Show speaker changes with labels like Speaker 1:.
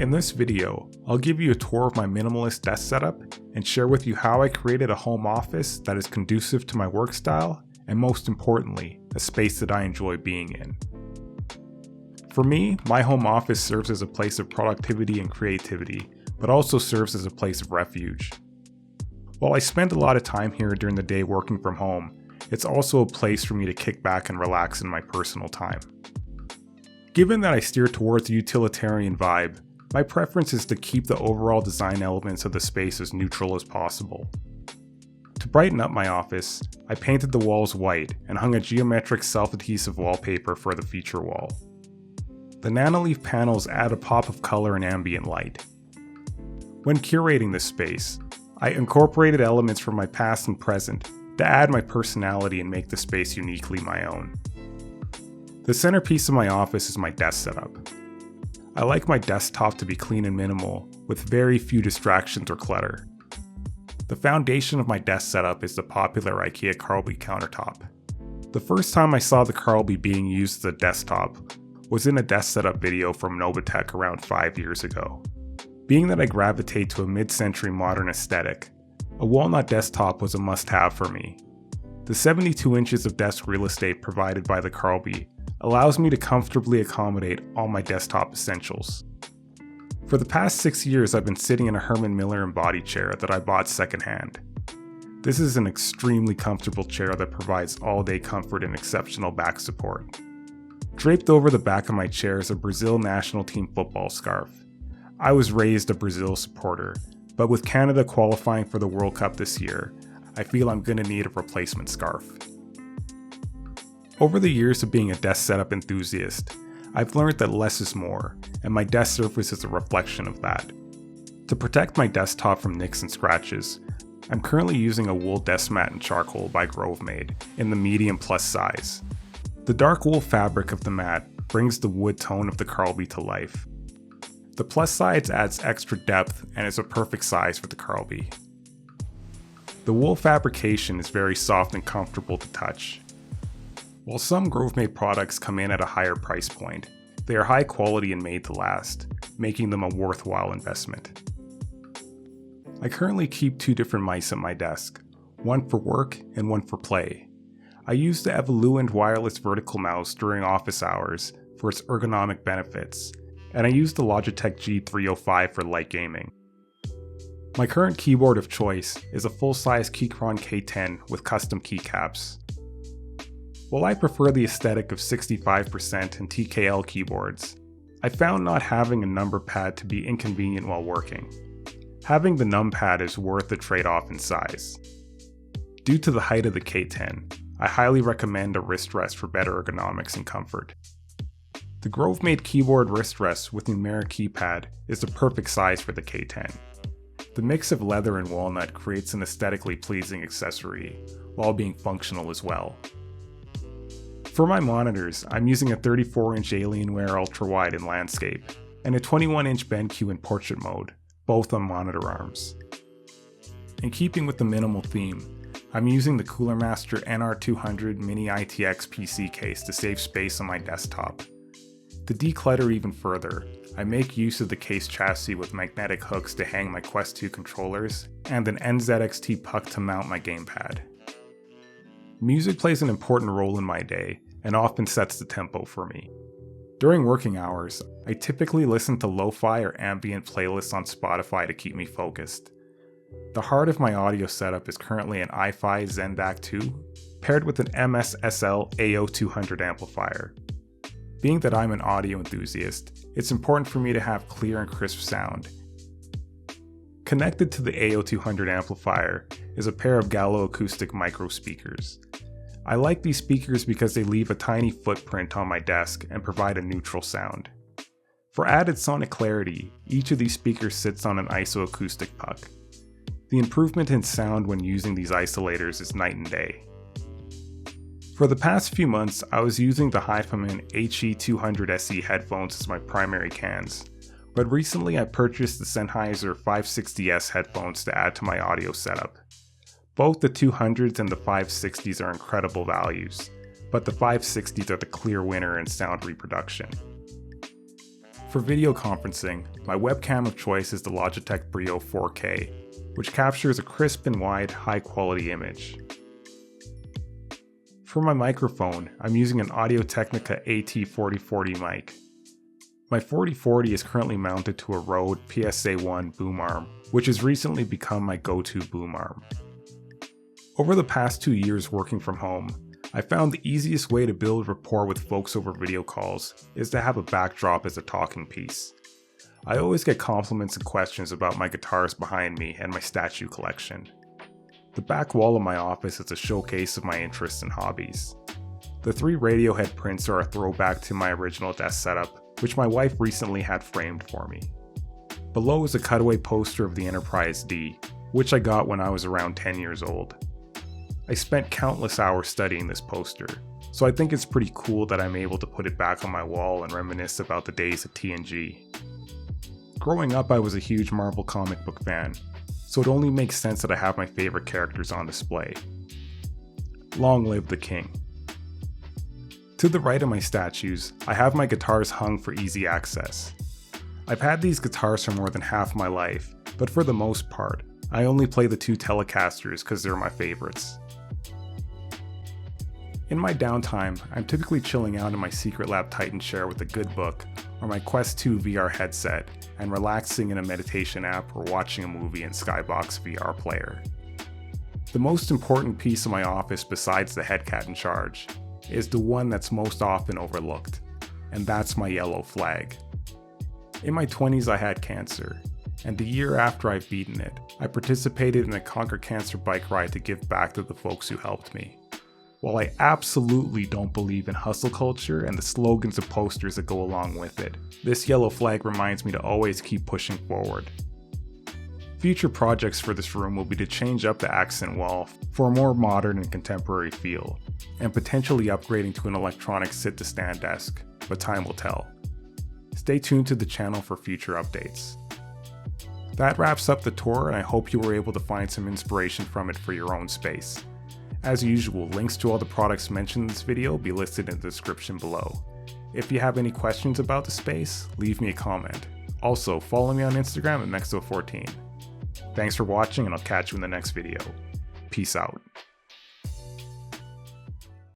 Speaker 1: In this video, I'll give you a tour of my minimalist desk setup and share with you how I created a home office that is conducive to my work style and, most importantly, a space that I enjoy being in. For me, my home office serves as a place of productivity and creativity, but also serves as a place of refuge. While I spend a lot of time here during the day working from home, it's also a place for me to kick back and relax in my personal time. Given that I steer towards a utilitarian vibe, my preference is to keep the overall design elements of the space as neutral as possible. To brighten up my office, I painted the walls white and hung a geometric self-adhesive wallpaper for the feature wall. The Nanoleaf panels add a pop of color and ambient light. When curating this space, I incorporated elements from my past and present to add my personality and make the space uniquely my own. The centerpiece of my office is my desk setup. I like my desktop to be clean and minimal, with very few distractions or clutter. The foundation of my desk setup is the popular IKEA Carlby countertop. The first time I saw the Carlby being used as a desktop was in a desk setup video from Novatech around 5 years ago. Being that I gravitate to a mid-century modern aesthetic, a walnut desktop was a must-have for me. The 72 inches of desk real estate provided by the Carlby allows me to comfortably accommodate all my desktop essentials. For the past 6 years, I've been sitting in a Herman Miller embody chair that I bought secondhand. This is an extremely comfortable chair that provides all-day comfort and exceptional back support. Draped over the back of my chair is a Brazil national team football scarf. I was raised a Brazil supporter, but with Canada qualifying for the World Cup this year, I feel I'm gonna need a replacement scarf. Over the years of being a desk setup enthusiast, I've learned that less is more, and my desk surface is a reflection of that. To protect my desktop from nicks and scratches, I'm currently using a wool desk mat in charcoal by Grovemade in the medium plus size. The dark wool fabric of the mat brings the wood tone of the Carlby to life. The plus size adds extra depth and is a perfect size for the Carlby. The wool fabrication is very soft and comfortable to touch. While some Grovemade products come in at a higher price point, they are high quality and made to last, making them a worthwhile investment. I currently keep 2 different mice at my desk, one for work and one for play. I use the Evoluent wireless vertical mouse during office hours for its ergonomic benefits, and I use the Logitech G305 for light gaming. My current keyboard of choice is a full-size Keychron K10 with custom keycaps. While I prefer the aesthetic of 65% and TKL keyboards, I found not having a number pad to be inconvenient while working. Having the numpad is worth the trade-off in size. Due to the height of the K10, I highly recommend a wrist rest for better ergonomics and comfort. The Grovemade keyboard wrist rest with numeric keypad is the perfect size for the K10. The mix of leather and walnut creates an aesthetically pleasing accessory, while being functional as well. For my monitors, I'm using a 34-inch Alienware ultra-wide in landscape, and a 21-inch BenQ in portrait mode, both on monitor arms. In keeping with the minimal theme, I'm using the Cooler Master NR200 Mini ITX PC case to save space on my desktop. To declutter even further, I make use of the case chassis with magnetic hooks to hang my Quest 2 controllers, and an NZXT puck to mount my gamepad. Music plays an important role in my day, and often sets the tempo for me. During working hours, I typically listen to lo-fi or ambient playlists on Spotify to keep me focused. The heart of my audio setup is currently an iFi ZenDAC 2, paired with an MSSL AO200 amplifier. Being that I'm an audio enthusiast, it's important for me to have clear and crisp sound. Connected to the AO200 amplifier is a pair of Gallo acoustic micro speakers. I like these speakers because they leave a tiny footprint on my desk and provide a neutral sound. For added sonic clarity, each of these speakers sits on an isoacoustic puck. The improvement in sound when using these isolators is night and day. For the past few months, I was using the HiFiMan HE200 SE headphones as my primary cans, but recently I purchased the Sennheiser 560S headphones to add to my audio setup. Both the 200s and the 560s are incredible values, but the 560s are the clear winner in sound reproduction. For video conferencing, my webcam of choice is the Logitech Brio 4K, which captures a crisp and wide, high-quality image. For my microphone, I'm using an Audio-Technica AT4040 mic. My 4040 is currently mounted to a Rode PSA-1 boom arm, which has recently become my go-to boom arm. Over the past 2 years working from home, I found the easiest way to build rapport with folks over video calls is to have a backdrop as a talking piece. I always get compliments and questions about my guitars behind me and my statue collection. The back wall of my office is a showcase of my interests and hobbies. The 3 Radiohead prints are a throwback to my original desk setup, which my wife recently had framed for me. Below is a cutaway poster of the Enterprise D, which I got when I was around 10 years old. I spent countless hours studying this poster, so I think it's pretty cool that I'm able to put it back on my wall and reminisce about the days of TNG. Growing up, I was a huge Marvel comic book fan, so it only makes sense that I have my favorite characters on display. Long live the king. To the right of my statues, I have my guitars hung for easy access. I've had these guitars for more than half my life, but for the most part, I only play the 2 Telecasters because they're my favorites. In my downtime, I'm typically chilling out in my Secret Titan chair with a good book or my Quest 2 VR headset and relaxing in a meditation app or watching a movie in Skybox VR player. The most important piece of my office besides the headcat in charge is the one that's most often overlooked, and that's my yellow flag. In my 20s I had cancer, and the year after I've beaten it, I participated in a Conquer Cancer bike ride to give back to the folks who helped me. While I absolutely don't believe in hustle culture and the slogans and posters that go along with it, this yellow flag reminds me to always keep pushing forward. Future projects for this room will be to change up the accent wall for a more modern and contemporary feel, and potentially upgrading to an electronic sit-to-stand desk, but time will tell. Stay tuned to the channel for future updates. That wraps up the tour, and I hope you were able to find some inspiration from it for your own space. As usual, links to all the products mentioned in this video will be listed in the description below. If you have any questions about the space, leave me a comment. Also, follow me on Instagram at Mexo14. Thanks for watching, and I'll catch you in the next video. Peace out.